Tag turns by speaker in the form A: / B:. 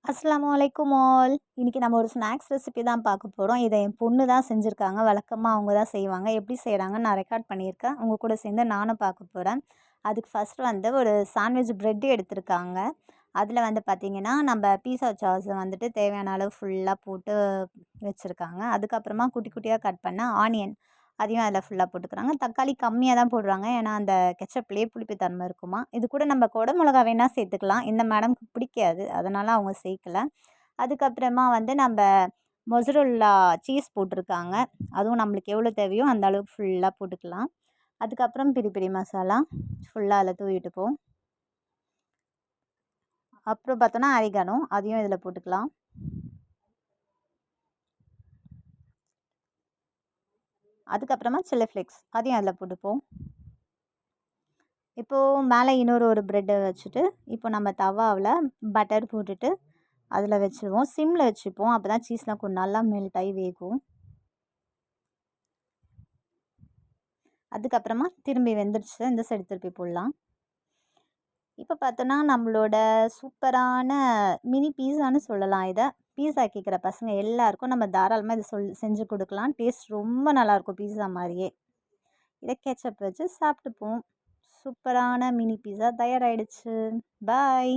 A: அஸ்ஸலாமு அலைக்கும் ஆல். இன்னைக்கு நம்ம ஒரு ஸ்நாக்ஸ் ரெசிபி தான் பார்க்க போகிறோம். இதை என் பொண்ணு தான் செஞ்சுருக்காங்க. வழக்கமாக அவங்க தான் செய்வாங்க. எப்படி செய்கிறாங்கன்னு நான் ரெக்கார்ட் பண்ணியிருக்கேன். உங்கள் கூட சேர்ந்து நானும் பார்க்க போகிறேன். அதுக்கு ஃபஸ்ட்டு வந்து ஒரு சாண்ட்விச் பிரெட் எடுத்திருக்காங்க. அதில் வந்து பார்த்திங்கன்னா நம்ம பீஸா சாஸை வந்துட்டு தேவையான அளவு ஃபுல்லாக போட்டு வச்சுருக்காங்க. அதுக்கப்புறமா குட்டி குட்டியாக கட் பண்ண ஆனியன் அதையும் அதில் ஃபுல்லாக போட்டுக்கிறாங்க. தக்காளி கம்மியாக தான் போடுறாங்க. ஏன்னா அந்த கெச்சப்லேயே புளிப்புத்தன்மை இருக்குமா. இது கூட நம்ம குடை மிளகா வேணால் சேர்த்துக்கலாம். இந்த மேடம்க்கு பிடிக்காது, அதனால் அவங்க சேர்க்கல. அதுக்கப்புறமா வந்து நம்ம மொசரல்லா சீஸ் போட்டிருக்காங்க. அதுவும் நம்மளுக்கு எவ்வளோ தேவையோ அந்த அளவுக்கு ஃபுல்லாக போட்டுக்கலாம். அதுக்கப்புறம் பெரி பெரி மசாலா ஃபுல்லாக அதில் தூவிட்டுப்போம். அப்புறம் பார்த்தோன்னா அரிகானோ அதையும் இதில் போட்டுக்கலாம். அதுக்கப்புறமா சில்லி ஃப்ளேக்ஸ் அதையும் அதில் போட்டுப்போம். இப்போது மேலே இன்னொரு ப்ரெட்டை வச்சுட்டு இப்போ நம்ம தவாவில் பட்டர் போட்டுட்டு அதில் வச்சுருவோம். சிம்மில் வச்சுப்போம். அப்போ தான் சீஸ்லாம் கொஞ்சம் நல்லா மெல்ட் ஆகி வேகும். அதுக்கப்புறமா திரும்பி வெந்துடுச்சு. இந்த சைடு திருப்பி போடலாம். இப்போ பார்த்தோன்னா நம்மளோட சூப்பரான மினி பீஸான்னு சொல்லலாம் இதை. பீஸா கேட்குற பசங்க எல்லாருக்கும் நம்ம தாராளமாக இதை செஞ்சு கொடுக்கலாம். டேஸ்ட் ரொம்ப நல்லாயிருக்கும் பீஸா மாதிரியே. இதை கெச்சப் வச்சு சாப்பிட்டுப்போம். சூப்பரான மினி பீஸா தயாராகிடுச்சு. பாய்.